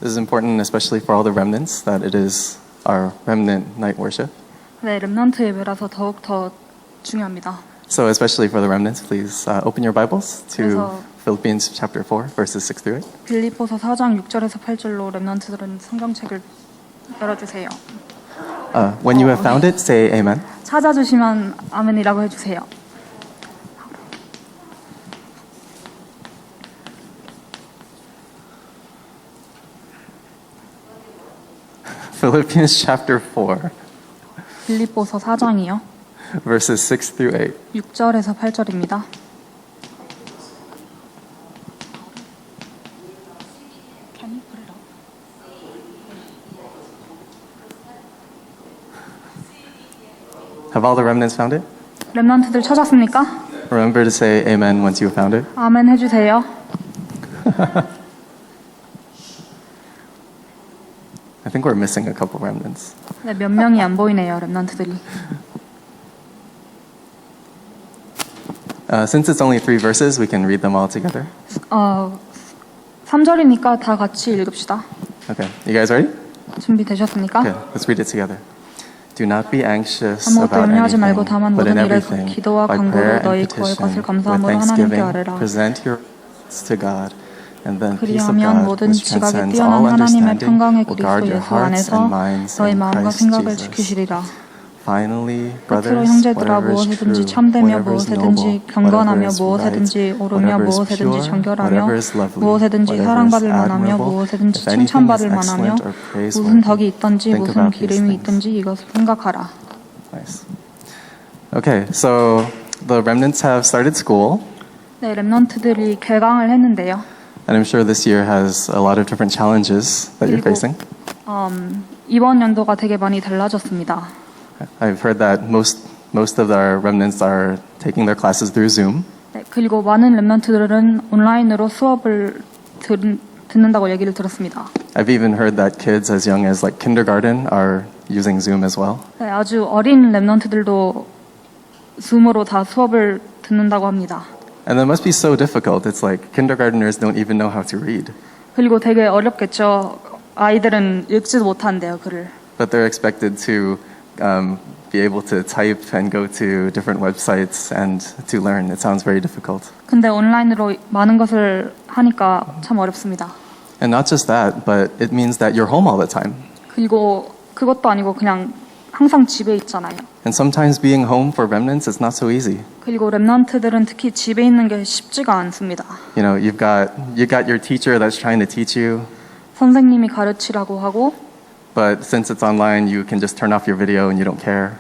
This is important, especially for all the remnants, that it is our remnant night worship. 네, 렘넌트 예배라서 더욱 더 중요합니다. So, especially for the remnants, please open your Bibles to 그래서 Philippians chapter 4, verses 6 through 8. 빌립보서 4장 6절에서 8절로 렘넌트들은 성경책을 열어주세요. When you have found it, say amen. 찾아주시면 아멘이라고 해주세요. Philippians chapter 4, 빌립보서 4장이요. verses 6 through 8. 6절에서 8절입니다. Have all the remnants found it? 렘넌트들 찾았습니까? Remember to say amen once you have found it. 아멘 해주세요. I think we're missing a couple remnants. 네, 몇 명이 안 보이네요, 렘넌트들이. Since it's only 3 verses, we can read them all together. 3절이니까 다 같이 읽읍시다. Okay, you guys ready? 준비되셨습니까? Okay, let's read it together. Do not be anxious 아무것도 about 염려하지 anything, 말고 다만 but in 모든 일에 everything, 기도와 by 간구로 prayer and 너희 구할 것을 petition, with 감사함으로 하나님께 thanksgiving, 아뢰라. present your requests to God, and then peace of 그리하면 God, 모든 which 지각에 transcends 뛰어난 all 하나님의 understanding, 평강의 will 그리스도 guard your 예수 hearts 안에서 and minds 너희 in 마음과 Christ 생각을 Jesus. 지키시리라. Finally, 끝으로 brothers, 형제들아 whatever is 무엇이든지 true, 참되며 whatever is 무엇이든지 noble, 경건하며 whatever is 무엇이든지 right, 옳으며 whatever is 무엇이든지 pure, 정결하며 whatever is lovely, 무엇이든지 whatever is 사랑받을 만하며 admirable, 무엇이든지 if anything is 칭찬받을 만하며 excellent or 무슨 praiseworthy, 덕이 있든지 think 무슨 about these 기름이 things. 있든지 이것을 생각하라. Nice. Okay, so the remnants have started school, 네, 렘넌트들이 개강을 했는데요. and I'm sure this year has a lot of different challenges that you're 그리고 facing. 이번 연도가 되게 많이 달라졌습니다. I've heard that most of our remnants are taking their classes through Zoom. 네, 그리고 많은 렘넌트들은 온라인으로 수업을 듣는다고 얘기를 들었습니다. I've even heard that kids as young as like kindergarten are using Zoom as well. 네, 아주 어린 렘넌트들도 줌으로 다 수업을 듣는다고 합니다. And that must be so difficult. It's like kindergartners don't even know how to read, 그리고 되게 어렵겠죠. 아이들은 읽지도 못한대요, 글을. but they're expected to be able to type and go to different websites and to learn. It sounds very difficult. 근데 온라인으로 많은 것을 하니까 참 어렵습니다. And not just that, but it means that you're home all the time. 그리고 그것도 아니고 그냥 항상 집에 있잖아요. And sometimes being home for remnants is not so easy. 그리고 렘넌트들은 특히 집에 있는 게 쉽지가 않습니다. You know, you got your teacher that's trying to teach you, 선생님이 가르치라고 하고 but since it's online, you can just turn off your video and you don't care.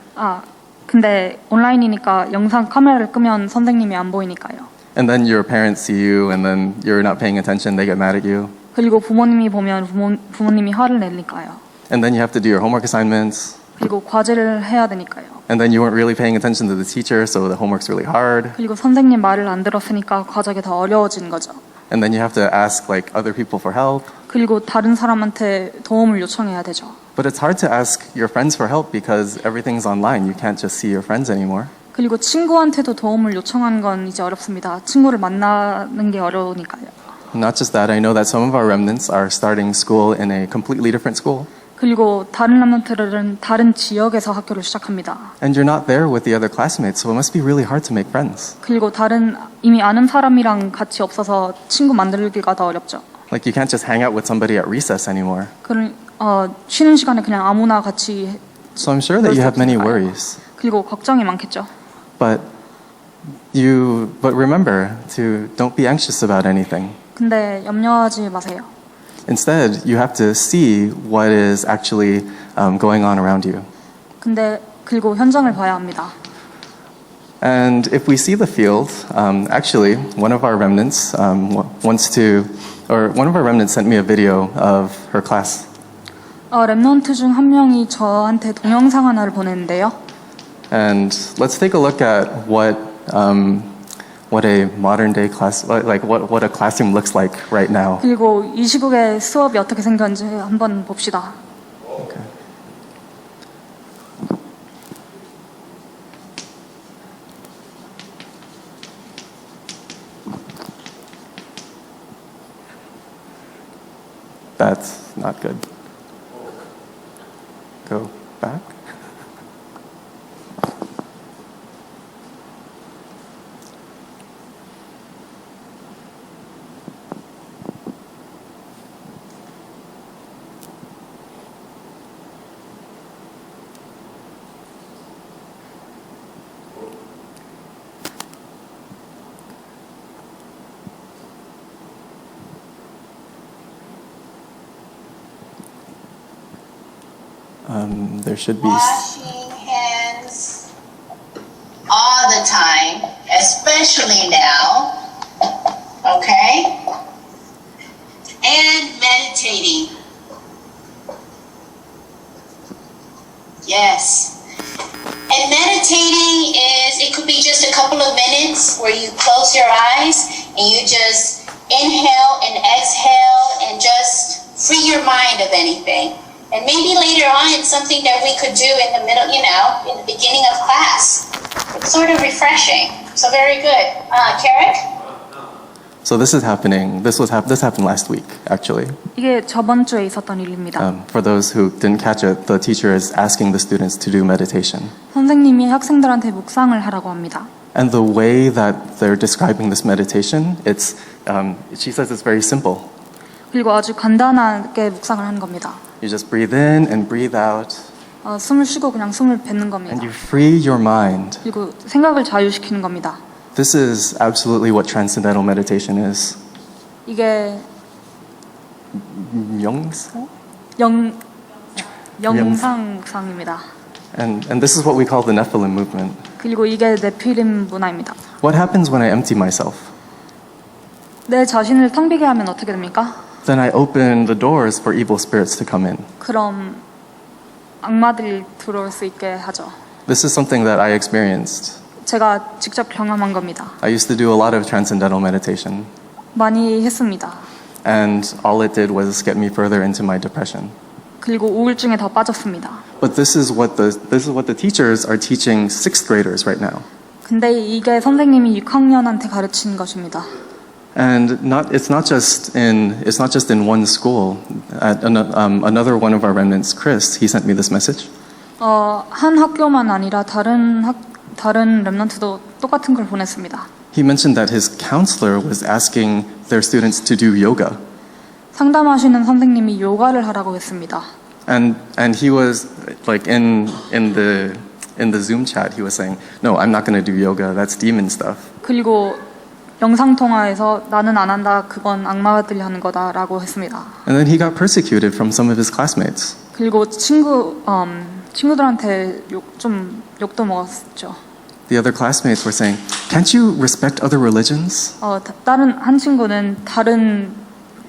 근데 온라인이니까 영상 카메라를 끄면 선생님이 안 보이니까요. And then your parents see you and then you're not paying attention, they get mad at you. 그리고 부모님이 보면 부모님이 화를 내니까요. And then you have to do your homework assignments. 그리고 과제를 해야 되니까요. And then you weren't really paying attention to the teacher, so the homework's really hard. 그리고 선생님 말을 안 들었으니까 과제가 더 어려워진 거죠. And then you have to ask like other people for help. 그리고 다른 사람한테 도움을 요청해야 되죠. But it's hard to ask your friends for help because everything's online. You can't just see your friends anymore. 그리고 친구한테도 도움을 요청하는 건 이제 어렵습니다. 친구를 만나는 게 어려우니까요. Not just that, I know that some of our remnants are starting school in a completely different school. 그리고 다른 렘넌트들은 다른 지역에서 학교를 시작합니다. And you're not there with the other classmates, so it must be really hard to make friends. 그리고 다른 이미 아는 사람이랑 같이 없어서 친구 만들기가 더 어렵죠. Like you can't just hang out with somebody at recess anymore. 쉬는 시간에 그냥 아무나 같이. So I'm sure that you have many worries. 그리고 걱정이 많겠죠. But remember to don't be anxious about anything. 근데 염려하지 마세요. Instead, you have to see what is actually going on around you. 그리고 현장을 봐야 합니다. And if we see the field, actually, one of our remnants one of our remnants sent me a video of her class. 렘넌트 중 한 명이 저한테 동영상 하나를 보냈는데요. And let's take a look at what a modern day class, like what a classroom looks like right now. 그리고 이 시국의 수업이 어떻게 생겼는지 한번 봅시다. Okay. That's not good. Go back. There should be. Washing hands all the time, especially now, okay? And meditating. Yes. And meditating it could be just a couple of minutes where you close your eyes and you just inhale and exhale and just free your mind of anything. And maybe later on it's something that we could do in the middle, in the beginning of class. It's sort of refreshing. So very good. Carrick? So this is happening. This happened last week, actually. 이게 저번 주에 있었던 일입니다. For those who didn't catch it, the teacher is asking the students to do meditation. 선생님이 학생들한테 묵상을 하라고 합니다. And the way that they're describing this meditation, she says it's very simple. 그리고 아주 간단하게 묵상을 하는 겁니다. You just breathe in and breathe out, 숨을 쉬고 그냥 숨을 뱉는 and 겁니다. you free your mind. 그리고 생각을 자유시키는 겁니다. This is absolutely what transcendental meditation is. 이게 명상? 영상 묵상입니다. And this is what we call the Nephilim movement. 그리고 이게 네피림 문화입니다. What happens when I empty myself? 내 자신을 텅 비게 하면 어떻게 됩니까? Then I open the doors for evil spirits to come in. 그럼 악마들이 들어올 수 있게 하죠. This is something that I experienced. 제가 직접 경험한 겁니다. I used to do a lot of transcendental meditation, 많이 했습니다. and all it did was get me further into my depression. 그리고 우울증에 더 빠졌습니다. But this is what the teachers are teaching sixth graders right now. 근데 이게 선생님이 6학년한테 가르치는 것입니다. And it's not just in one school. Another one of our remnants, Chris, he sent me this message. 한 학교만 아니라 다른 렘넌트도 똑같은 걸 보냈습니다. He mentioned that his counselor was asking their students to do yoga. 상담하시는 선생님이 요가를 하라고 했습니다. And he was like in the Zoom chat, he was saying, "No, I'm not going to do yoga. That's demon stuff." 그리고 영상 통화에서 나는 안 한다. 그건 악마들이 하는 거다라고 했습니다. And then he got persecuted from some of his classmates. 그리고 친구들한테 욕도 먹었죠. The other classmates were saying, "Can't you respect other religions?" 다른 한 친구는 다른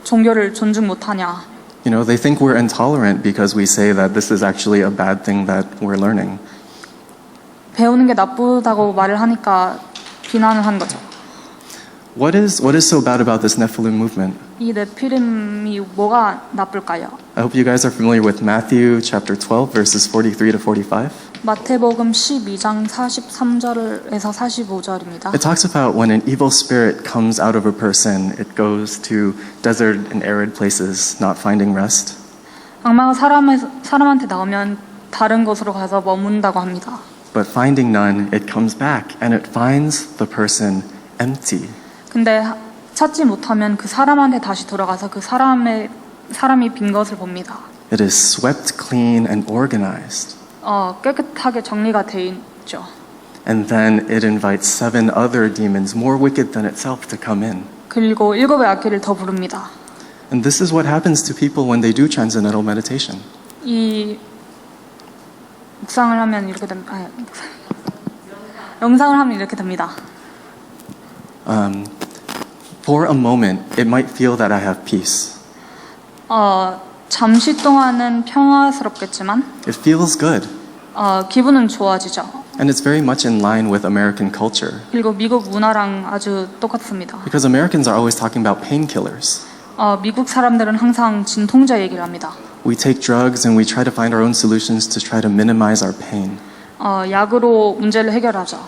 종교를 존중 못하냐. You know, they think we're intolerant because we say that this is actually a bad thing that we're learning. 배우는 게 나쁘다고 말을 하니까 비난을 한 거죠. What is so bad about this Nephilim movement? 이 네피림이 뭐가 나쁠까요? I hope you guys are familiar with Matthew chapter 12 verses 43 to 45. 마태복음 12장 43절에서 45절입니다. It talks about when an evil spirit comes out of a person, it goes to desert and arid places, not finding rest. 악마가 사람한테 나오면 다른 곳으로 가서 머문다고 합니다. But finding none, it comes back and it finds the person empty. 근데 찾지 못하면 그 사람한테 다시 돌아가서 그 사람이 빈 것을 봅니다. It is swept clean and organized. 깨끗하게 정리가 돼 있죠. And then it invites 7 other demons more wicked than itself to come in. 그리고 7의 악기를 더 부릅니다. And this is what happens to people when they do transcendental meditation. 이 묵상을 하면 이렇게 됩니다. 영상을 하면 이렇게 됩니다. For a moment, it might feel that I have peace. 잠시 동안은 평화스럽겠지만 It feels good. 기분은 좋아지죠. And it's very much in line with American culture. 그리고 미국 문화랑 아주 똑같습니다. Because Americans are always talking about painkillers. 미국 사람들은 항상 진통제 얘기를 합니다. We take drugs and we try to find our own solutions to try to minimize our pain. 약으로 문제를 해결하죠.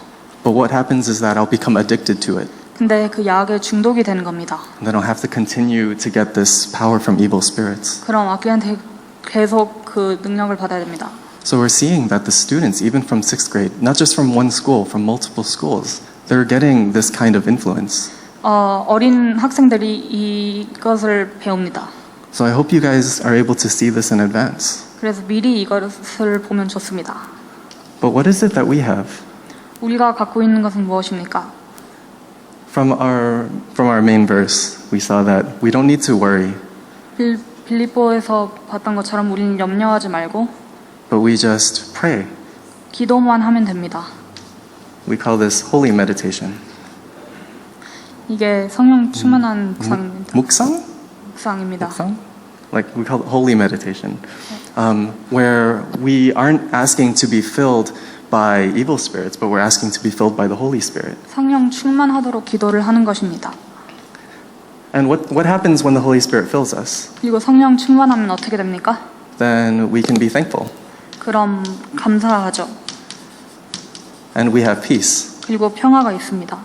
But what happens is that I'll become addicted to it. 근데 그 약에 중독이 되는 겁니다. They don't have to continue to get this power from evil spirits. 그럼 악귀한테 계속 그 능력을 받아야 됩니다. So we're seeing that the students, even from 6th grade, not just from one school, from multiple schools, they're getting this kind of influence. 어린 학생들이 이것을 배웁니다. So I hope you guys are able to see this in advance. 그래서 미리 이것을 보면 좋습니다. But what is it that we have? 우리가 갖고 있는 것은 무엇입니까? From our main verse, we saw that we don't need to worry, 빌립보에서 봤던 것처럼 우리는 염려하지 말고 but we just pray. 기도만 하면 됩니다. We call this holy meditation. 이게 성령 충만한 묵상입니다. Muksang? 묵상입니다. Muksang? Like we call it holy meditation, where we aren't asking to be filled by evil spirits, but we're asking to be filled by the Holy Spirit. 성령 충만하도록 기도를 하는 것입니다. And what happens when the Holy Spirit fills us? 그리고 성령 충만하면 어떻게 됩니까? Then we can be thankful, 그럼 감사하죠. and we have peace. 그리고 평화가 있습니다.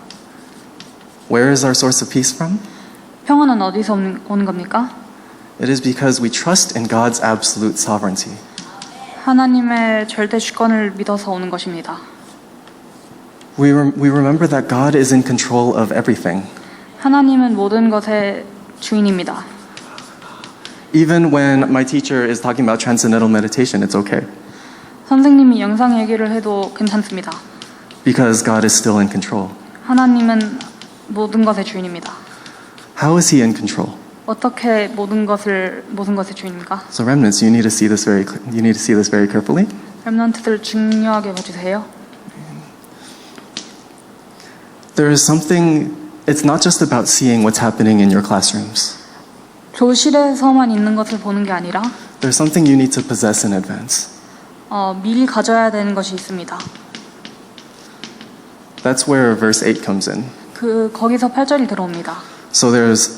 Where is our source of peace from? 평화는 어디서 오는 겁니까? It is because we trust in God's absolute sovereignty. 하나님의 절대 주권을 믿어서 오는 것입니다. We remember that God is in control of everything. 하나님은 모든 것의 주인입니다. Even when my teacher is talking about transcendental meditation, it's okay. 선생님이 영상 얘기를 해도 괜찮습니다. Because God is still in control. 하나님은 모든 것의 주인입니다. How is He in control? 어떻게 모든 것의 주인입니까? So remnants, you need to see this very carefully. 렘넌트들 중요하게 봐주세요. There is something. It's not just about seeing what's happening in your classrooms. 교실에서만 있는 것을 보는 게 아니라 There's something you need to possess in advance. 미리 가져야 되는 것이 있습니다. That's where verse 8 comes in. 거기서 8절이 들어옵니다. So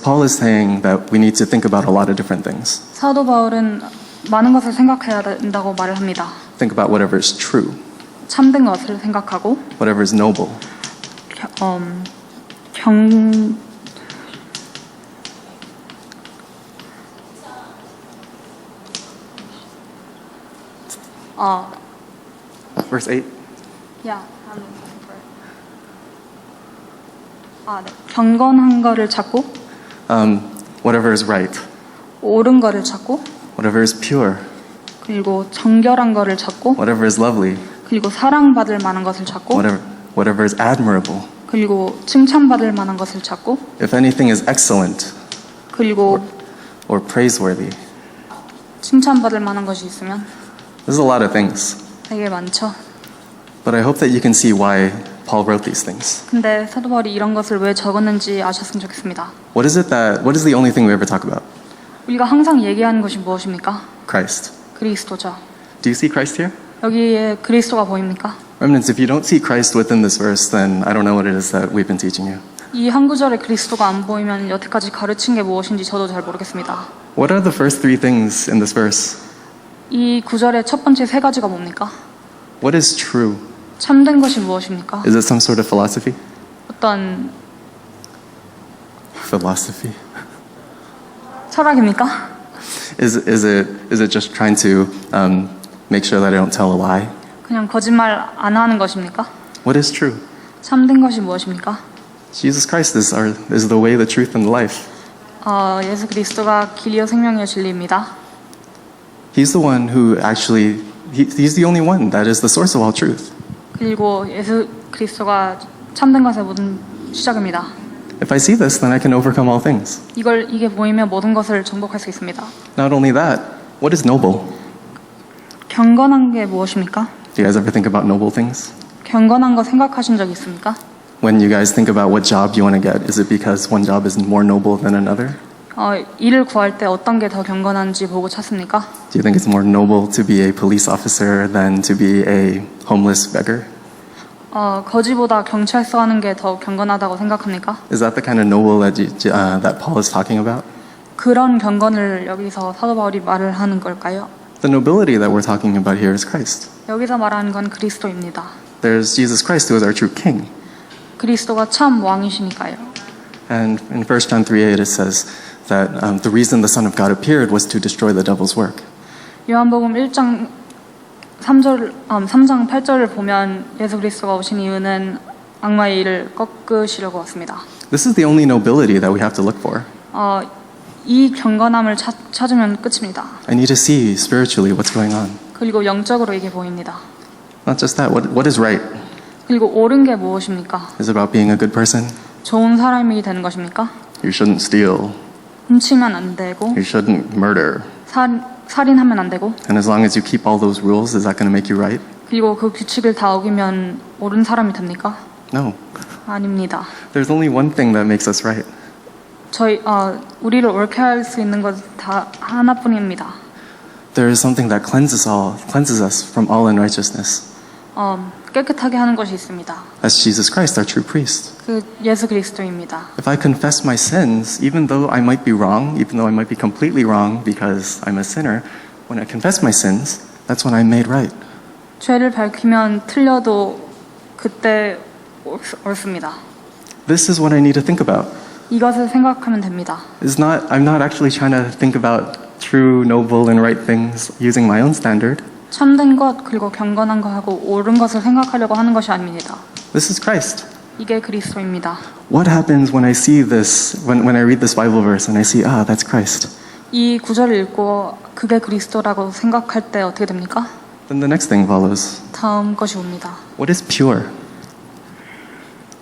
Paul is saying that we need to think about a lot of different things. 사도 바울은 많은 것을 생각해야 된다고 말을 합니다. Think about whatever is true, 참된 것을 생각하고 whatever is noble, verse 8. Yeah, I'm looking for it. 네. 경건한 거를 찾고 Whatever is right, 옳은 거를 찾고 whatever is pure, 그리고 정결한 거를 찾고 whatever is lovely, 그리고 사랑받을 만한 것을 찾고 whatever is admirable, 그리고 칭찬받을 만한 것을 찾고 if anything is excellent 그리고 or praiseworthy. 칭찬받을 만한 것이 있으면 This is a lot of things, 되게 많죠. but I hope that you can see why Paul wrote these things. 근데 사도 바울이 이런 것을 왜 적었는지 아셨으면 좋겠습니다. What is the only thing we ever talk about? 우리가 항상 얘기하는 것이 무엇입니까? Christ. 그리스도죠. Do you see Christ here? 여기에 그리스도가 보입니까? Remnants, if you don't see Christ within this verse, then I don't know what it is that we've been teaching you. 이 한 구절에 그리스도가 안 보이면 여태까지 가르친 게 무엇인지 저도 잘 모르겠습니다. What are the first three things in this verse? 이 구절의 첫 번째 세 가지가 뭡니까? What is true? 참된 것이 무엇입니까? Is it some sort of philosophy? 어떤 Philosophy? 철학입니까? Is it just trying to make sure that I don't tell a lie? 그냥 거짓말 안 하는 것입니까? What is true? 참된 것이 무엇입니까? Jesus Christ is the way, the truth, and the life. 예수 그리스도가 길이요 생명이요 진리입니다. He's the one who actually, he's the only one that is the source of all truth. 그리고 예수 그리스도가 참된 것의 모든 시작입니다. If I see this, then I can overcome all things. 이게 보이면 모든 것을 정복할 수 있습니다. Not only that, what is noble? 경건한 게 무엇입니까? Do you guys ever think about noble things? 경건한 거 생각하신 적 있습니까? When you guys think about what job you want to get, is it because one job is more noble than another? 일을 구할 때 어떤 게 더 경건한지 보고 찾습니까? Do you think it's more noble to be a police officer than to be a homeless beggar? 거지보다 경찰서 하는 게 더 경건하다고 생각합니까? Is that the kind of noble that Paul is talking about? 그런 경건을 여기서 사도 바울이 말을 하는 걸까요? The nobility that we're talking about here is Christ. 여기서 말하는 건 그리스도입니다. There's Jesus Christ who is our true king. 그리스도가 참 왕이시니까요. And in 1 John 3:8 it says that the reason the Son of God appeared was to destroy the devil's work. 요한복음 1장 3장 8절을 보면 예수 그리스도가 오신 이유는 악마의 일을 꺾으시려고 왔습니다. This is the only nobility that we have to look for. 이 경건함을 찾으면 끝입니다. I need to see spiritually what's going on. 그리고 영적으로 이게 보입니다. Not just that, what is right? 그리고 옳은 게 무엇입니까? Is it about being a good person? 좋은 사람이 되는 것입니까? You shouldn't steal. 훔치면 안 되고 You shouldn't murder. 살인하면 안 되고 And as long as you keep all those rules, is that going to make you right? 그리고 그 규칙을 다 어기면 옳은 사람이 됩니까? No. 아닙니다. There's only one thing that makes us right. 우리를 옳게 할 수 있는 것 다 하나뿐입니다. There is something that cleanses us from all unrighteousness. 깨끗하게 하는 것이 있습니다. That's Jesus Christ, our true priest. 그 예수 그리스도입니다. If I confess my sins, even though I might be wrong, even though I might be completely wrong because I'm a sinner, when I confess my sins, that's when I'm made right. 죄를 밝히면 틀려도 그때 옳습니다. This is what I need to think about. 이것을 생각하면 됩니다. I'm not actually trying to think about true, noble, and right things using my own standard. 참된 것 그리고 경건한 것하고 옳은 것을 생각하려고 하는 것이 아닙니다. This is Christ. 이게 그리스도입니다. What happens when I see this, when I read this Bible verse and I see, that's Christ? 이 구절을 읽고 그게 그리스도라고 생각할 때 어떻게 됩니까? Then the next thing follows. 다음 것이 옵니다. What is pure?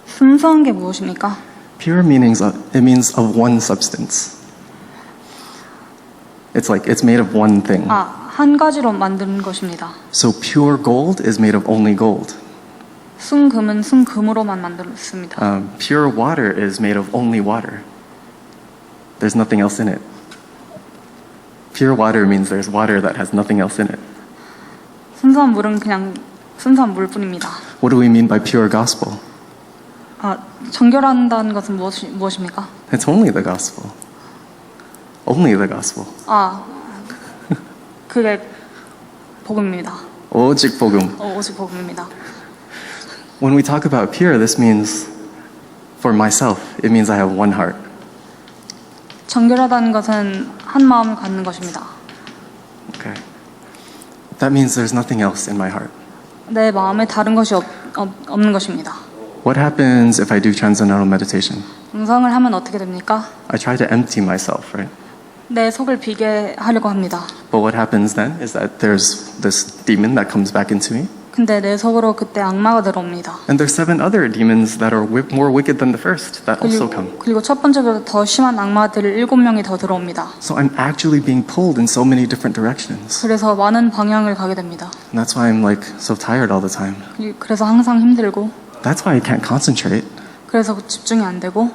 순수한 게 무엇입니까? Pure means it means of one substance. It's made of one thing. 한 가지로 만든 것입니다. So pure gold is made of only gold. 순금은 순금으로만 만들었습니다. Pure water is made of only water. There's nothing else in it. Pure water means there's water that has nothing else in it. 순수한 물은 그냥 순수한 물뿐입니다. What do we mean by pure gospel? 정결한다는 것은 무엇입니까? It's only the gospel. Only the gospel. 그게 복음입니다. 오직 복음. 오직 복음입니다. When we talk about pure, this means for myself, it means I have one heart. 정결하다는 것은 한 마음을 갖는 것입니다. Okay. That means there's nothing else in my heart. 내 마음에 다른 것이 없는 것입니다. What happens if I do transcendental meditation?冥상을 하면 어떻게 됩니까? I try to empty myself, right? 내 속을 비게 하려고 합니다. But what happens then is that there's this demon that comes back into me. 근데 내 속으로 그때 악마가 들어옵니다. And there's 7 other demons that are more wicked than the first that also come. 그리고 첫 번째보다 더 심한 악마들 7명이 더 들어옵니다. So I'm actually being pulled in so many different directions. 그래서 많은 방향을 가게 됩니다. And that's why I'm so tired all the time. 그래서 항상 힘들고 That's why I can't concentrate. 그래서 집중이 안 되고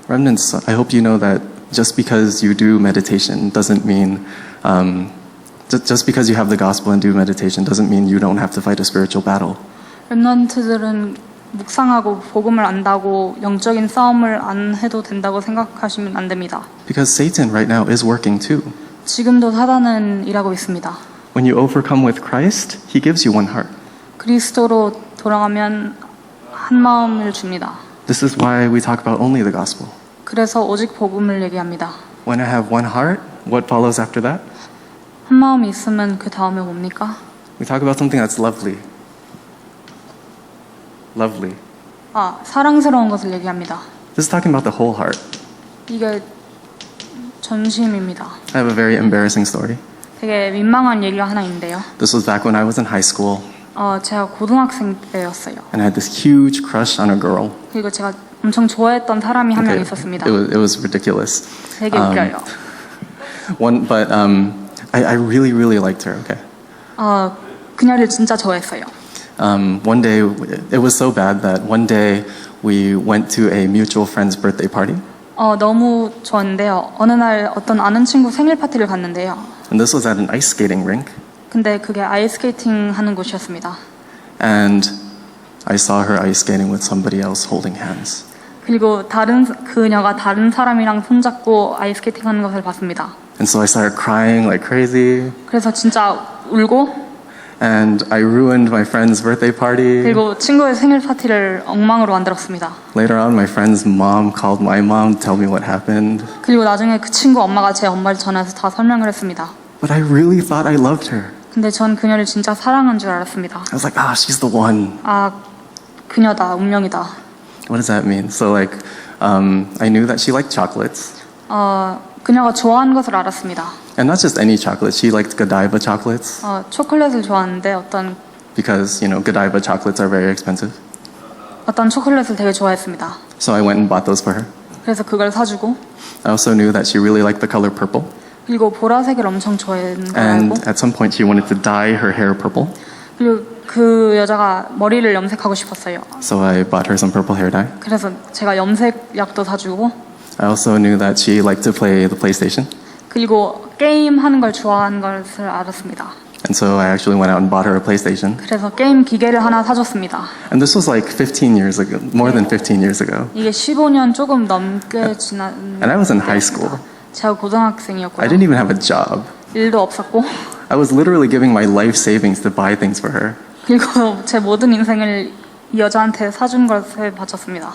Remnants, I hope you know that just because you do meditation doesn't mean just because you have the gospel and do meditation doesn't mean you don't have to fight a spiritual battle. 렘넌트들은 묵상하고 복음을 안다고 영적인 싸움을 안 해도 된다고 생각하시면 안 됩니다. Because Satan right now is working too. 지금도 사단은 일하고 있습니다. When you overcome with Christ, He gives you one heart. 그리스도로 돌아가면 한 마음을 줍니다. This is why we talk about only the gospel. 그래서 오직 복음을 얘기합니다. When I have one heart, what follows after that? 한 마음이 있으면 그 다음에 뭡니까? We talk about something that's lovely. Lovely. 사랑스러운 것을 얘기합니다. This is talking about the whole heart. 이게 전심입니다. I have a very embarrassing story. 되게 민망한 얘기가 하나 있는데요. This was back when I was in high school. 제가 고등학생 때였어요. And I had this huge crush on a girl. 그리고 제가 엄청 좋아했던 사람이 한 명 있었습니다. It was ridiculous. 되게 웃겨요. But I really, really liked her. Okay. 그녀를 진짜 좋아했어요. One day, it was so bad that one day we went to a mutual friend's birthday party. 너무 좋았는데요. 어느 날 어떤 아는 친구 생일 파티를 갔는데요. And this was at an ice skating rink. 근데 그게 아이스케이팅 하는 곳이었습니다. And I saw her ice skating with somebody else holding hands. 그리고 그녀가 다른 사람이랑 손잡고 아이스케이팅 하는 것을 봤습니다. And so I started crying like crazy. 그래서 진짜 울고 And I ruined my friend's birthday party. 그리고 친구의 생일 파티를 엉망으로 만들었습니다. Later on, my friend's mom called my mom to tell me what happened. 그리고 나중에 그 친구 엄마가 제 엄마를 전화해서 다 설명을 했습니다. But I really thought I loved her. 근데 전 그녀를 진짜 사랑한 줄 알았습니다. I was like, ah, she's the one. 아, 그녀다, 운명이다. What does that mean? So like, I knew that she liked chocolates. 그녀가 좋아하는 것을 알았습니다. And not just any chocolate. She liked Godiva chocolates. 초콜릿을 좋아하는데 Because, Godiva chocolates are very expensive. 어떤 초콜릿을 되게 좋아했습니다. So I went and bought those for her. 그래서 그걸 사주고 I also knew that she really liked the color purple. 그리고 보라색을 엄청 좋아했는 걸 And 알고 at some point she wanted to dye her hair purple. 그리고 그 여자가 머리를 염색하고 싶었어요. So I bought her some purple 하ir dye. 그래서 제가 염색약도 사주고 I also knew that she liked to play the PlayStation. 그리고 게임 하는 걸 좋아하는 것을 알았습니다. And so I actually went out and bought her a PlayStation. 그래서 게임 기계를 하나 사줬습니다. And this was like 15 years ago, more than 15 years ago. 이게 15년 조금 넘게 지난 And I was in high school. 제가 고등학생이었고요. I didn't even have a job. 일도 없었고 I was literally giving my life savings to buy things for her. 그리고 제 모든 인생을 이 여자한테 사준 것에 바쳤습니다.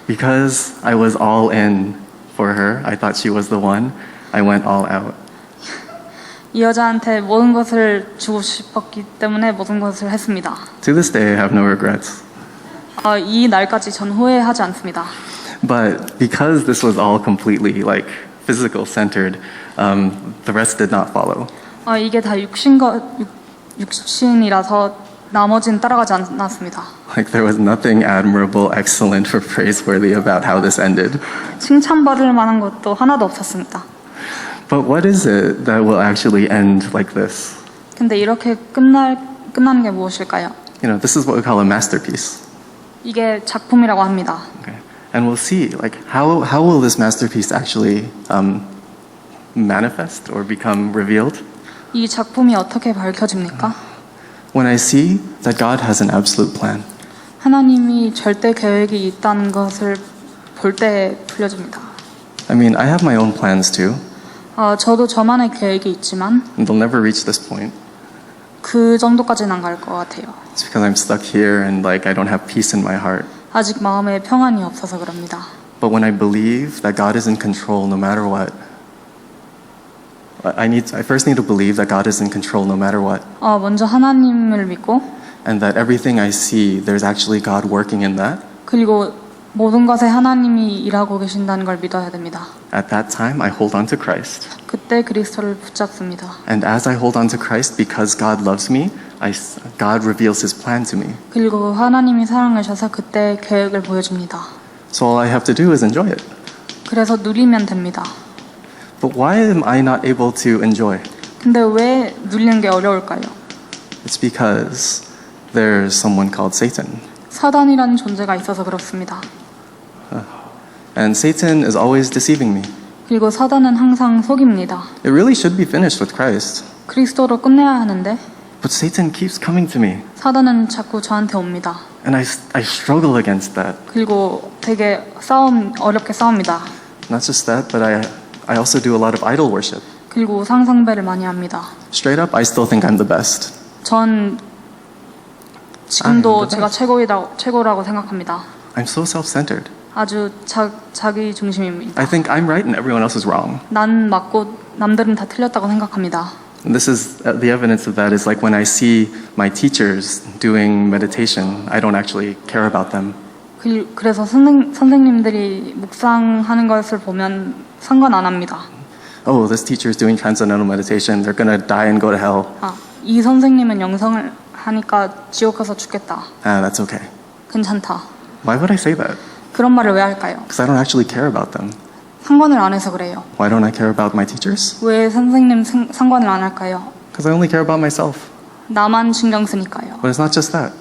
Because I was all in for her, I thought she was the one, I went all out. 이 여자한테 모든 것을 주고 싶었기 때문에 모든 것을 했습니다. To this day, I have no regrets. 이 날까지 전 후회하지 않습니다. But because this was all completely like physical centered, the rest did not follow. 이게 다 육신이라서 나머지는 따라가지 않았습니다. Like there was nothing admirable, excellent, or praiseworthy about how this ended. 칭찬받을 만한 것도 하나도 없었습니다. But what is it that will actually end like this? 근데 이렇게 끝나는 게 무엇일까요? This is what we call a masterpiece. 이게 작품이라고 합니다. Okay. And we'll see, like, how will this masterpiece actually manifest or become revealed? 이 작품이 어떻게 밝혀집니까? When I see that God has an absolute plan. 하나님이 절대 계획이 있다는 것을 볼 때 풀려집니다. I mean, I have my own plans too. 저도 저만의 계획이 있지만 And they'll never reach this point. 그 정도까지는 안 갈 것 같아요. It's because I'm stuck here and like I don't have peace in my heart. 아직 마음에 평안이 없어서 그럽니다. But when I believe that God is in control no matter what, I first need to believe that God is in control no matter what. 먼저 하나님을 믿고 And that everything I see, there's actually God working in that. 그리고 모든 것에 하나님이 일하고 계신다는 걸 믿어야 됩니다. At that time, I hold on to Christ. 그때 그리스도를 붙잡습니다. And as I hold on to Christ, because God loves me, God reveals His plan to me. 그리고 하나님이 사랑하셔서 그때 계획을 보여줍니다. So all I have to do is enjoy it. 그래서 누리면 됩니다. But why am I not able to enjoy? 근데 왜 누리는 게 어려울까요? It's because there's someone called Satan. 사단이라는 존재가 있어서 그렇습니다. And Satan is always deceiving me. 그리고 사단은 항상 속입니다. It really should be finished with Christ. 그리스도로 끝내야 하는데 But Satan keeps coming to me. 사단은 자꾸 저한테 옵니다. And I struggle against that. 그리고 되게 어렵게 싸웁니다. Not just that, but I also do a lot of idol worship. 그리고 우상숭배를 많이 합니다. Straight up, I still think I'm the best. 전 지금도 the 제가 최고라고 생각합니다. I'm so self-centered. 아주 자기 중심입니다. I think I'm right and everyone else is wrong. 난 맞고 남들은 다 틀렸다고 생각합니다. And this is the evidence of that is like when I see my teachers doing meditation, I don't actually care about them. 그래서 선생님들이 묵상하는 것을 보면 상관 안 합니다. Oh, this teacher is doing transcendental meditation. They're gonna die and go to hell. 이 선생님은 영성을 하니까 지옥 가서 죽겠다. That's okay. 괜찮다. Why would I say that? 그런 말을 왜 할까요? Because I don't actually care about them. 상관을 안 해서 그래요. Why don't I care about my teachers? 왜 선생님 상관을 안 할까요? Because I only care about myself. 나만 신경 쓰니까요. But it's not just that.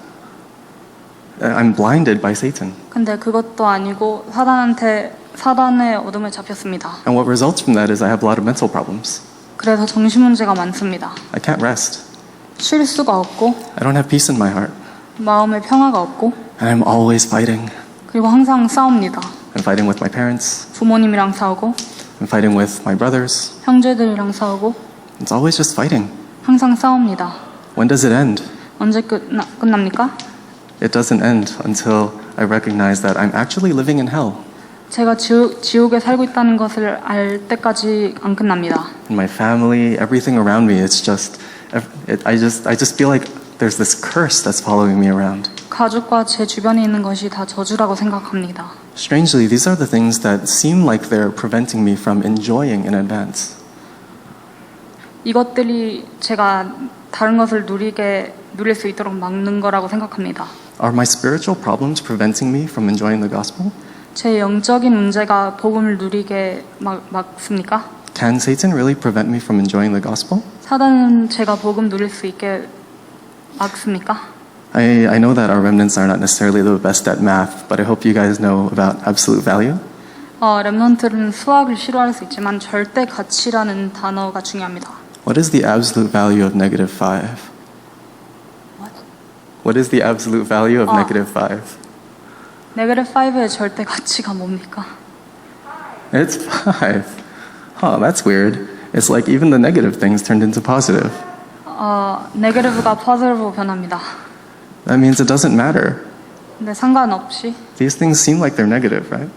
I'm blinded by Satan. 근데 그것도 아니고 사단의 어둠에 잡혔습니다. And what results from that is I have a lot of mental problems. 그래서 정신 문제가 많습니다. I can't rest. 쉴 수가 없고 I don't have peace in my heart. 마음에 평화가 없고 And I'm always fighting. 그리고 항상 싸웁니다. I'm fighting with my parents. 부모님이랑 싸우고 I'm fighting with my brothers. 형제들이랑 싸우고 It's always just fighting. 항상 싸웁니다. When does it end? 언제 끝납니까? It doesn't end until I recognize that I'm actually living in hell. 제가 지옥에 살고 있다는 것을 알 때까지 안 끝납니다. In my family, everything around me, it's just, I just feel like there's this curse that's following me around. 가족과 제 주변에 있는 것이 다 저주라고 생각합니다. Strangely, these are the things that seem like they're preventing me from enjoying in advance. 이것들이 제가 다른 것을 누릴 수 있도록 막는 거라고 생각합니다. Are my spiritual problems preventing me from enjoying the gospel? 제 영적인 문제가 복음을 누리게 막습니까? Can Satan really prevent me from enjoying the gospel? 사단은 제가 복음 누릴 수 있게 막습니까? I know that our remnants are not necessarily the best at math, but I hope you guys know about absolute value. 렘넌트는 수학을 싫어할 수 있지만 절대 가치라는 단어가 중요합니다. What is the absolute value of negative 5? What is the absolute value of negative 5? 네거티브 5의 절대 가치가 뭡니까? It's 5. Huh, that's weird. It's like even the negative things turned into positive. 네거티브가 포지티브로 변합니다. That means it doesn't matter. 근데 상관없이 These things seem like they're negative, right?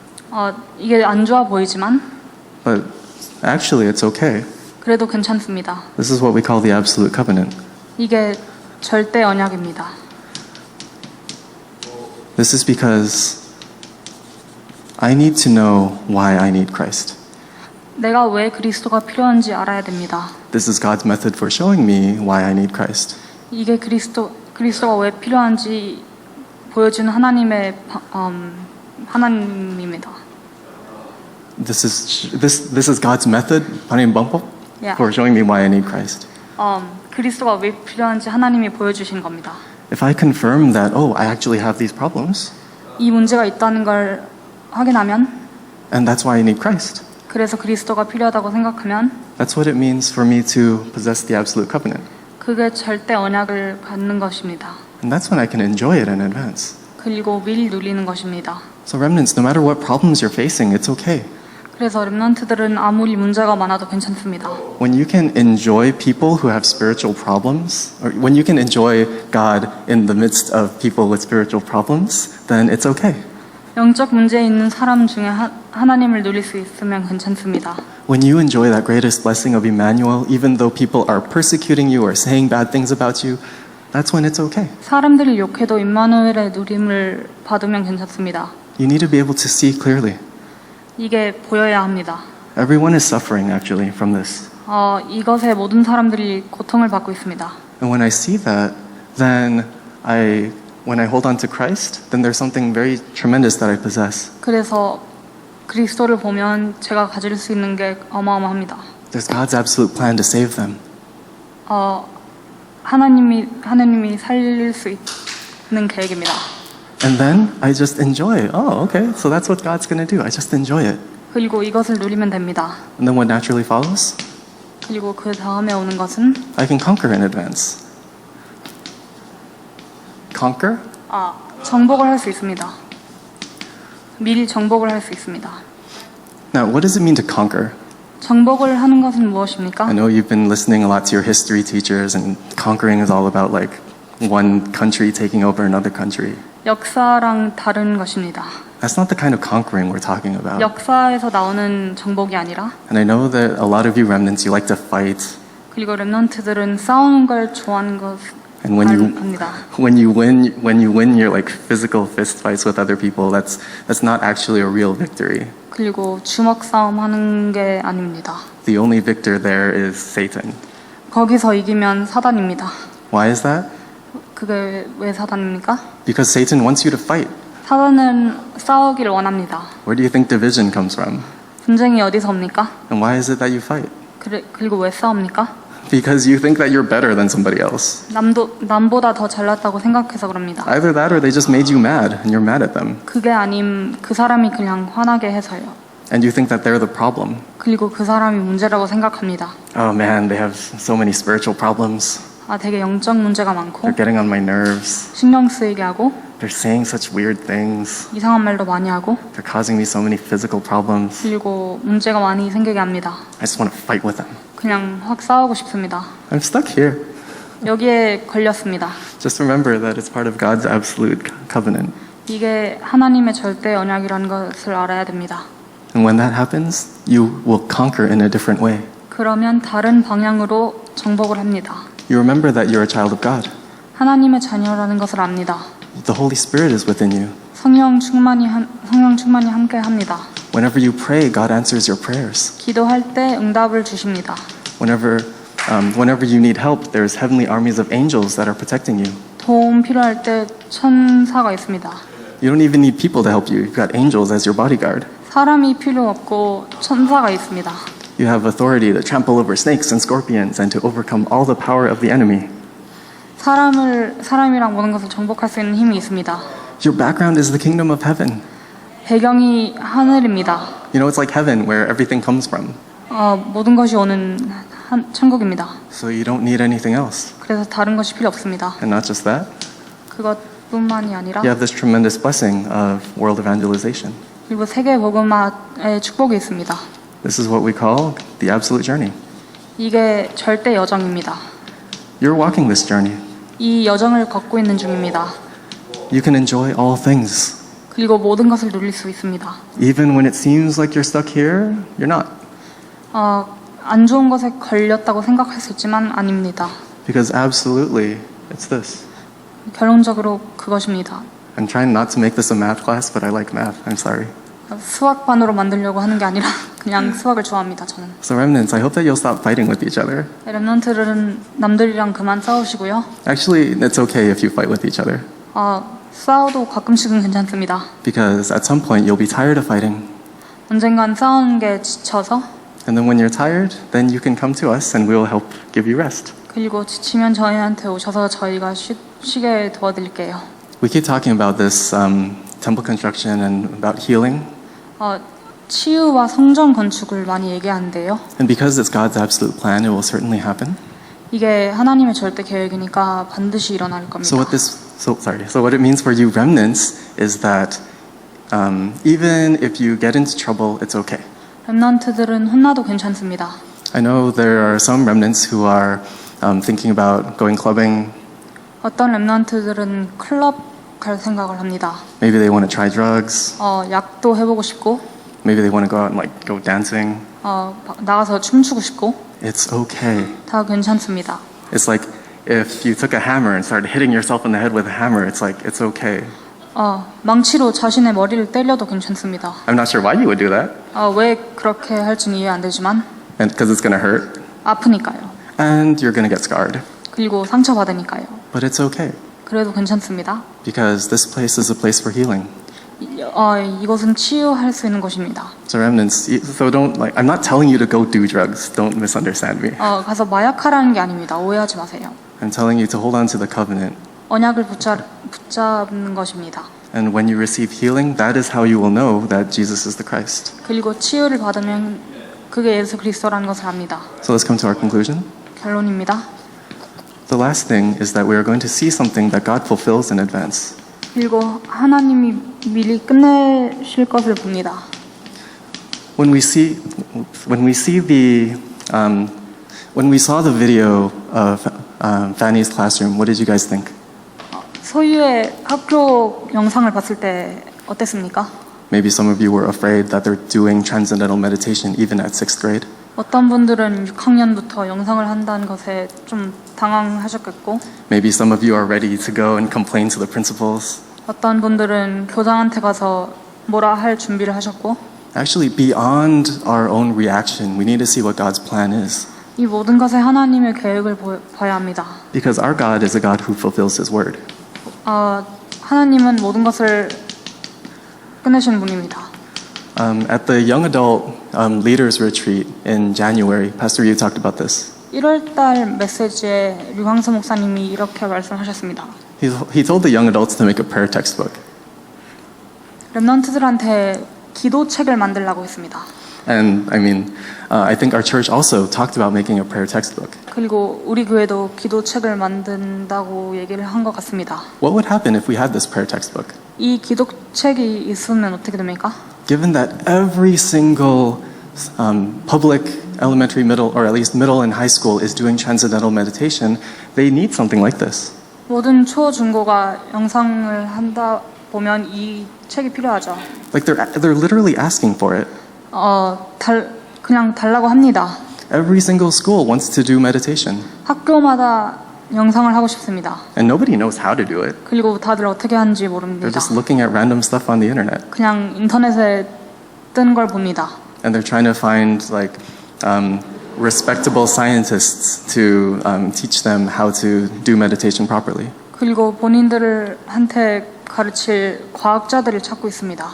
이게 안 좋아 보이지만 But actually, it's okay. 그래도 괜찮습니다. This is what we call the absolute covenant. 이게 절대 언약입니다. This is because I need to know why I need Christ. 내가 왜 그리스도가 필요한지 알아야 됩니다. This is God's method for showing me why I need Christ. 이게 그리스도가 왜 필요한지 보여주는 하나님입니다. This is God's method, 하나님 방법, Yeah. for showing me why I need Christ. 그리스도가 왜 필요한지 하나님이 보여주신 겁니다. If I confirm that, oh, I actually have these problems, 이 문제가 있다는 걸 확인하면 and that's why I need Christ. 그래서 그리스도가 필요하다고 생각하면 That's what it means for me to possess the absolute covenant. 그게 절대 언약을 갖는 것입니다. And that's when I can enjoy it in advance. 그리고 미리 누리는 것입니다. So remnants, no matter what problems you're facing, it's okay. 그래서 렘넌트들은 아무리 문제가 많아도 괜찮습니다. When you can enjoy people who have spiritual problems, or when you can enjoy God in the midst of people with spiritual problems, then it's okay. 영적 문제에 있는 사람 중에 하나님을 누릴 수 있으면 괜찮습니다. When you enjoy that greatest blessing of Emmanuel, even though people are persecuting you or saying bad things about you, that's when it's okay. 사람들이 욕해도 임마누엘의 누림을 받으면 괜찮습니다. You need to be able to see clearly. 이게 보여야 합니다. Everyone is suffering actually from this. 이것에 모든 사람들이 고통을 받고 있습니다. And when I see that, then when I hold on to Christ, then there's something very tremendous that I possess. 그래서 그리스도를 보면 제가 가질 수 있는 게 어마어마합니다. There's God's absolute plan to save them. 하나님이 살릴 수 있는 계획입니다. And then I just enjoy. Oh, okay. So that's what God's going to do. I just enjoy it. 그리고 이것을 누리면 됩니다. And then what naturally follows? 그리고 그 다음에 오는 것은 I can conquer in advance. Conquer? 정복을 할 수 있습니다. 미리 정복을 할 수 있습니다. Now, what does it mean to conquer? 정복을 하는 것은 무엇입니까? I know you've been listening a lot to your history teachers, and conquering is all about like one country taking over another country. 역사랑 다른 것입니다. That's not the kind of conquering we're talking about. 역사에서 나오는 정복이 아니라 And I know that a lot of you remnants, you like to fight. 그리고 렘넌트들은 싸우는 걸 좋아하는 것 And when 합니다. you win your like physical fist fights with other people, that's not actually a real victory. 그리고 주먹 싸움 하는 게 아닙니다. The only victor there is Satan. 거기서 이기면 사단입니다. Why is that? 그게 왜 사단입니까? Because Satan wants you to fight. 사단은 싸우기를 원합니다. Where do you think division comes from? 분쟁이 어디서 옵니까? And why is it that you fight? 그리고 왜 싸웁니까? Because you think that you're better than somebody else. 남보다 더 잘났다고 생각해서 그럽니다. Either that or they just made you mad and you're mad at them. 그게 아님 그 사람이 그냥 화나게 해서요. And you think that they're the problem. 그리고 그 사람이 문제라고 생각합니다. Oh man, they have so many spiritual problems. 되게 영적 문제가 많고 They're getting on my nerves. 신경 쓰이게 하고 They're saying such weird things. 이상한 말도 많이 하고 They're causing me so many physical problems. 그리고 문제가 많이 생기게 합니다. I just want to fight with them. 그냥 확 싸우고 싶습니다. I'm stuck here. 여기에 걸렸습니다. Just remember that it's part of God's absolute covenant. 이게 하나님의 절대 언약이라는 것을 알아야 됩니다. And when that happens, you will conquer in a different way. 그러면 다른 방향으로 정복을 합니다. You remember that you're a child of God. 하나님의 자녀라는 것을 압니다. The Holy Spirit is within you. 성령 충만이 함께 합니다. Whenever you pray, God answers your prayers. 기도할 때 응답을 주십니다. Whenever you need help, there's heavenly armies of angels that are protecting you. 도움 필요할 때 천사가 있습니다. You don't even need people to help you. You've got angels as your bodyguard. 사람이 필요 없고 천사가 있습니다. You have authority to trample over snakes and scorpions and to overcome all the power of the enemy. 사람이랑 모든 것을 정복할 수 있는 힘이 있습니다. Your background is the kingdom of heaven. 배경이 하늘입니다. You know, it's like heaven where everything comes from. 모든 것이 오는 천국입니다. So you don't need anything else. 그래서 다른 것이 필요 없습니다. And not just that, 그것뿐만이 아니라 you have this tremendous blessing of world evangelization. 그리고 세계 복음화의 축복이 있습니다. This is what we call the absolute journey. 이게 절대 여정입니다. You're walking this journey. 이 여정을 걷고 있는 중입니다. You can enjoy all things. 그리고 모든 것을 누릴 수 있습니다. Even when it seems like you're stuck here, you're not. 안 좋은 것에 걸렸다고 생각할 수 있지만 아닙니다. Because absolutely, it's this. 결론적으로 그것입니다. I'm trying not to make this a math class, but I like math. I'm sorry. 수학반으로 만들려고 하는 게 아니라 그냥 수학을 좋아합니다. 저는. So remnants, I hope that you'll stop fighting with each other. 렘넌트들은 남들이랑 그만 싸우시고요. Actually, it's okay if you fight with each other. 싸워도 가끔씩은 괜찮습니다. Because at some point, you'll be tired of fighting. 언젠간 싸우는 게 지쳐서 And then when you're tired, then you can come to us and we'll help give you rest. 그리고 지치면 저희한테 오셔서 저희가 쉬게 도와드릴게요. We keep talking about this temple construction and about healing. 치유와 성전 건축을 많이 얘기하는데요. And because it's God's absolute plan, it will certainly happen. 이게 하나님의 절대 계획이니까 반드시 일어날 겁니다. So what it means for you remnants is that even if you get into trouble, it's okay. 렘넌트들은 혼나도 괜찮습니다. I know there are some remnants who are thinking about going clubbing. 어떤 렘넌트들은 클럽 갈 생각을 합니다. Maybe they want to try drugs. 약도 해보고 싶고, Maybe they want to go out and go dancing. 나가서 춤추고 싶고, It's okay. 다 괜찮습니다. It's like if you took a hammer and started hitting yourself in the head with a hammer, it's like, it's okay. 망치로 자신의 머리를 때려도 괜찮습니다. I'm not sure why you would do that. 왜 그렇게 할지는 이해 안 되지만 And because it's going to hurt. 아프니까요. And you're going to get scarred. 그리고 상처받으니까요. But it's okay. 그래도 괜찮습니다. Because this place is a place for healing. 이것은 치유할 수 있는 곳입니다. So remnants, so don't I'm not telling you to go do drugs. Don't misunderstand me. 가서 마약하라는 게 아닙니다. 오해하지 마세요. I'm telling you to hold on to the covenant. 언약을 붙잡는 것입니다. And when you receive healing, that is how you will know that Jesus is the Christ. 그리고 치유를 받으면 그게 예수 그리스도라는 것을 압니다. So let's come to our conclusion. 결론입니다. The last thing is that we are going to see something that God fulfills in advance. 그리고 하나님이 미리 끝내실 것을 봅니다. When we saw the video of Fanny's classroom, what did you guys think? 소유의 학교 영상을 봤을 때 어땠습니까? Maybe some of you were afraid that they're doing transcendental meditation even at 6th grade. 어떤 분들은 6학년부터 영상을 한다는 것에 좀 당황하셨겠고, Maybe some of you are ready to go and complain to the principals. 어떤 분들은 교장한테 가서 뭐라 할 준비를 하셨고, Actually, beyond our own reaction, we need to see what God's plan is. 이 모든 것에 하나님의 계획을 봐야 합니다. Because our God is a God who fulfills His word. 하나님은 모든 것을 끝내시는 분입니다. At the young adult leaders retreat in January, Pastor Yu talked about this. 1월달 메시지에 류광수 목사님이 이렇게 말씀하셨습니다. He told the young adults to make a prayer textbook. 렘넌트들한테 기도책을 만들라고 했습니다. And I think our church also talked about making a prayer textbook. 그리고 우리 교회도 기도책을 만든다고 얘기를 한 것 같습니다. What would happen if we had this prayer textbook? 이 기도책이 있으면 어떻게 됩니까? Given that every single public elementary, middle, or at least middle and high school is doing transcendental meditation, they need something like this. 모든 초, 중고가 영상을 한다 보면 이 책이 필요하죠. Like they're literally asking for it. 그냥 달라고 합니다. Every single school wants to do meditation, 학교마다 영상을 하고 싶습니다. and nobody knows how to do it. 그리고 다들 어떻게 하는지 They're 모릅니다. just looking at random stuff on the internet, 그냥 인터넷에 뜬 걸 봅니다. and they're trying to find like respectable scientists to teach them how to do meditation properly. 그리고 본인들한테 가르칠 과학자들을 찾고 있습니다.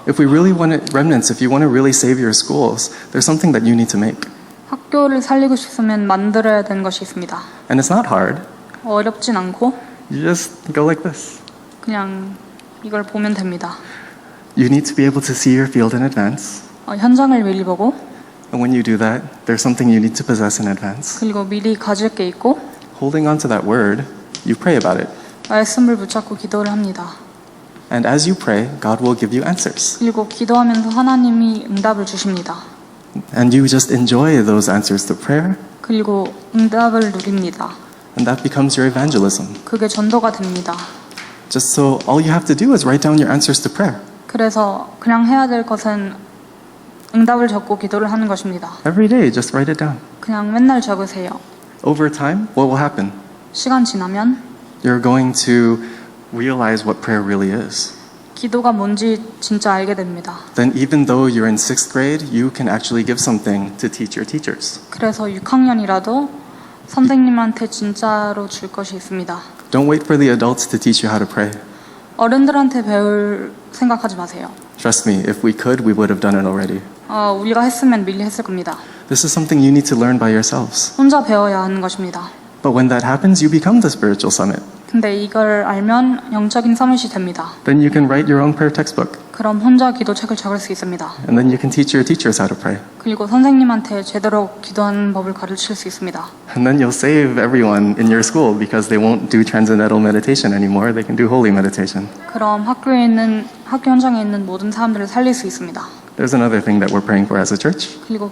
If we really want it, remnants, if you want to really save your schools, there's something that you need to make. 학교를 살리고 싶으면 만들어야 되는 것이 있습니다. And it's not hard. 어렵진 않고 You just go like this. 그냥 이걸 보면 됩니다. You need to be able to see your field in advance. 현장을 미리 보고 And when you do that, there's something you need to possess in advance. 그리고 미리 가질 게 있고 Holding on to that word, you pray about it. 말씀을 붙잡고 기도를 합니다. And as you pray, God will give you answers. 그리고 기도하면서 하나님이 응답을 주십니다. And you just enjoy those answers to prayer, 그리고 응답을 누립니다. and that becomes your evangelism. 그게 전도가 됩니다. Just so all you have to do is write down your answers to prayer. 그래서 그냥 해야 될 것은 응답을 적고 기도를 하는 것입니다. Every day, just write it down. 그냥 맨날 적으세요. Over time, what will happen? 시간 지나면 You're going to realize what prayer really is. 기도가 뭔지 진짜 알게 됩니다. Then even though you're in 6th grade, you can actually give something to teach your teachers. 그래서 6학년이라도 선생님한테 진짜로 줄 것이 있습니다. Don't wait for the adults to teach you how to pray. 어른들한테 배울 생각하지 마세요. Trust me, if we could, we would have done it already. 우리가 했으면 미리 했을 겁니다. This is something you need to learn by yourselves. 혼자 배워야 하는 것입니다. But when that happens, you become the spiritual summit. 근데 이걸 알면 영적인 서밋이 됩니다. Then you can write your own prayer textbook. 그럼 혼자 기도책을 적을 수 있습니다. And then you can teach your teachers how to pray. 그리고 선생님한테 제대로 기도하는 법을 가르칠 수 있습니다. And then you'll save everyone in your school because they won't do transcendental meditation anymore. They can do holy meditation. 그럼 학교 현장에 있는 모든 사람들을 살릴 수 있습니다. There's another thing that we're praying for as a church. 그리고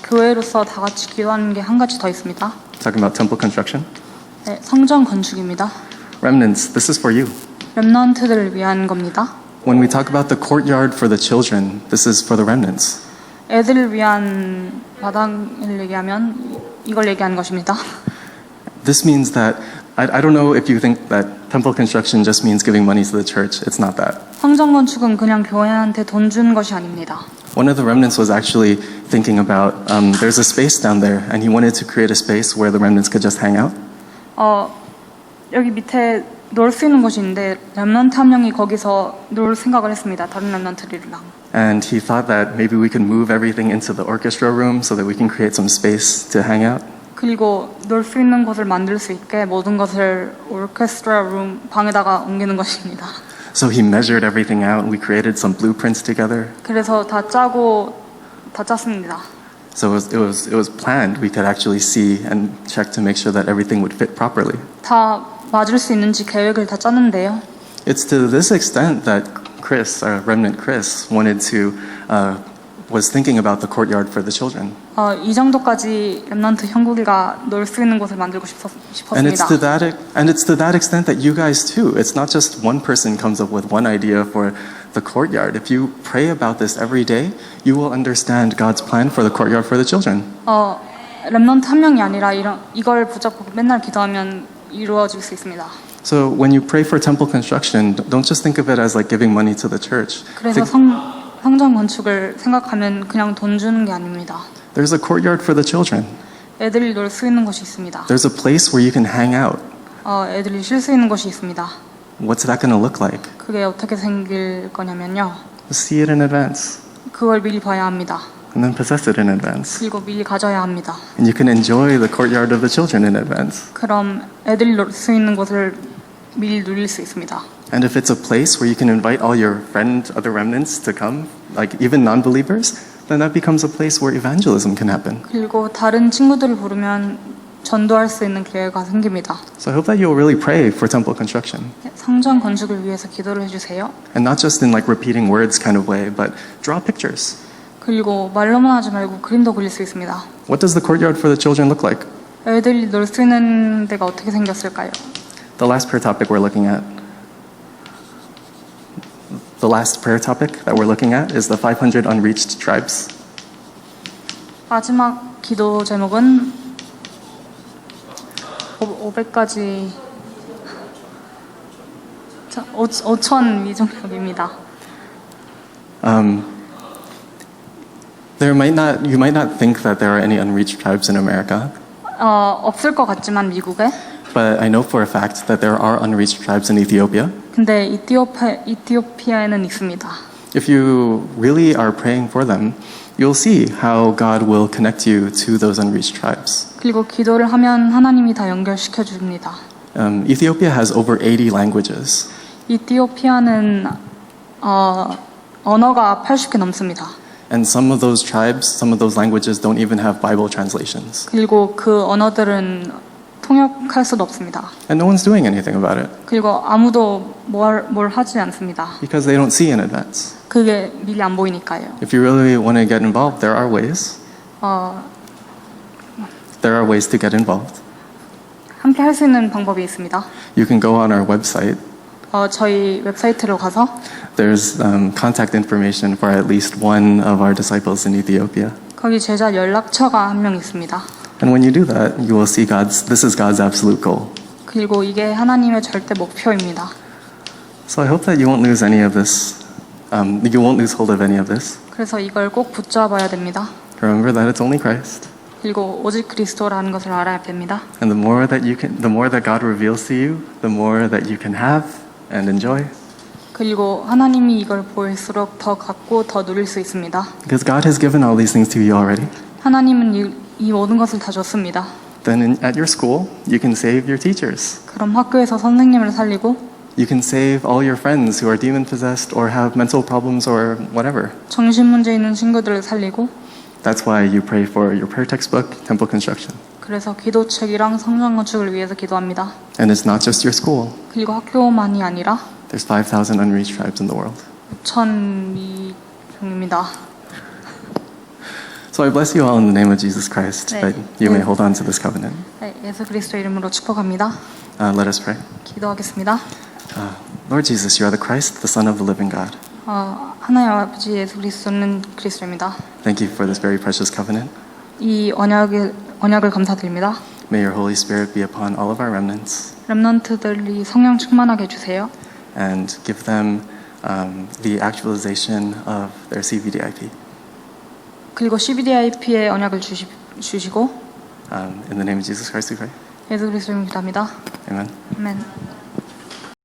교회로서 다 같이 기도하는 게 한 가지 더 있습니다. Talking about temple construction. 네, 성전 건축입니다. Remnants, this is for you. 렘넌트들을 위한 겁니다. When we talk about the courtyard for the children, this is for the remnants. 애들을 위한 마당을 얘기하면 이걸 얘기하는 것입니다. This means that, I don't know if you think that temple construction just means giving money to the church. It's not that. 성전 건축은 그냥 교회한테 돈 주는 것이 아닙니다. One of the remnants was actually thinking about, there's a space down there, and he wanted to create a space where the remnants could just hang out. 여기 밑에 놀 수 있는 곳이 있는데 렘넌트 한 명이 거기서 놀 생각을 했습니다. 다른 렘넌트들이랑. And he thought that maybe we could move everything into the orchestra room so that we can create some space to hang out. 그리고 놀 수 있는 곳을 만들 수 있게 모든 것을 오케스트라 룸 방에다가 옮기는 것입니다. So he measured everything out, and we created some blueprints together. 그래서 다 짰습니다. So it was planned. We could actually see and check to make sure that everything would fit properly. 다 맞을 수 있는지 계획을 다 짰는데요. It's to this extent that Chris, our remnant Chris, was thinking about the courtyard for the children. 이 정도까지 렘넌트 형국이가 놀 수 있는 곳을 만들고 And it's 싶었습니다. to that extent that you guys too. It's not just one person comes up with one idea for the courtyard. If you pray about this every day, you will understand God's plan for the courtyard for the children. 렘넌트 한 명이 아니라 이걸 붙잡고 맨날 기도하면 이루어질 수 있습니다. So when you pray for temple construction, don't just think of it as like giving money to the church. 그래서 성전 건축을 생각하면 그냥 돈 주는 게 아닙니다. There's a courtyard for the children. 애들이 놀 수 있는 곳이 있습니다. There's a place where you can hang out. 애들이 쉴 수 있는 곳이 있습니다. What's that going to look like? 그게 어떻게 생길 거냐면요. See it in advance, 그걸 미리 봐야 합니다. and then possess it in advance. 그리고 미리 가져야 합니다. And you can enjoy the courtyard of the children in advance. 그럼 애들이 놀 수 있는 곳을 미리 누릴 수 있습니다. And if it's a place where you can invite all your other remnants to come, like even non-believers, then that becomes a place where evangelism can happen. 그리고 다른 친구들을 부르면 전도할 수 있는 기회가 생깁니다. So I hope that you'll really pray for temple construction. 성전 건축을 위해서 기도를 해주세요. And not just in like repeating words kind of way, but draw pictures. 그리고 말로만 하지 말고 그림도 그릴 수 있습니다. What does the courtyard for the children look like? 애들이 놀 수 있는 데가 어떻게 생겼을까요? The last prayer topic we're looking at. The last prayer topic that we're looking at is the 500 unreached tribes. 마지막 기도 제목은 500가지 5천 미종족입니다. You might not think that there are any unreached tribes in America, 없을 것 같지만 미국에 but I know for a fact that there are unreached tribes in Ethiopia. 근데 이티오피아에는 있습니다. If you really are praying for them, you'll see how God will connect you to those unreached tribes. 그리고 기도를 하면 하나님이 다 연결시켜 줍니다. Ethiopia has over 80 languages. 이티오피아는 언어가 80개 넘습니다. And some of those tribes, some of those languages don't even have Bible translations. 그리고 그 언어들은 통역할 수도 없습니다. And no one's doing anything about it 그리고 아무도 뭘 하지 않습니다. because they don't see in advance. 그게 미리 안 보이니까요. If you really want to get involved, there are ways. There are ways to get involved. 함께 할 수 있는 방법이 있습니다. You can go on our website. 저희 웹사이트로 가서 There's contact information for at least one of our disciples in Ethiopia. 거기 제자 연락처가 한 명 있습니다. And when you do that, you will see this is God's absolute goal. 그리고 이게 하나님의 절대 목표입니다. So I hope that you won't lose any of this. You won't lose hold of any of this. 그래서 이걸 꼭 붙잡아야 됩니다. Remember that it's only Christ. 그리고 오직 그리스도라는 것을 알아야 됩니다. And the more that God reveals to you, the more that you can have and enjoy. 그리고 하나님이 이걸 보일수록 더 갖고 더 누릴 수 있습니다. Because God has given all these things to you already. 하나님은 이 모든 것을 다 줬습니다. Then at your school, you can save your teachers. 그럼 학교에서 선생님을 살리고 You can save all your friends who are demon possessed or have mental problems or whatever. 정신 문제 있는 친구들을 살리고 That's why you pray for your prayer textbook, temple construction. 그래서 기도책이랑 성전 건축을 위해서 기도합니다. And it's not just your school. 그리고 학교만이 아니라 There's 5,000 unreached tribes in the world. 5,000미종입니다. So I bless you all in the name of Jesus Christ, 네. that you may hold on to this covenant. 네, 예수 그리스도 이름으로 축복합니다. Let us pray. 기도하겠습니다. Lord Jesus, you are the Christ, the Son of the living God. 하나님 아버지 예수 그리스도는 그리스도입니다. Thank you for this very precious covenant. 이 언약을 감사드립니다. May your Holy Spirit be upon all of our remnants 렘넌트들이 성령 충만하게 해주세요. and give them the actualization of their CVDIP. 그리고 CBDIP의 언약을 주시고 In the name of Jesus Christ we pray. 예수 그리스도 이름으로 기도합니다. Amen. 아멘.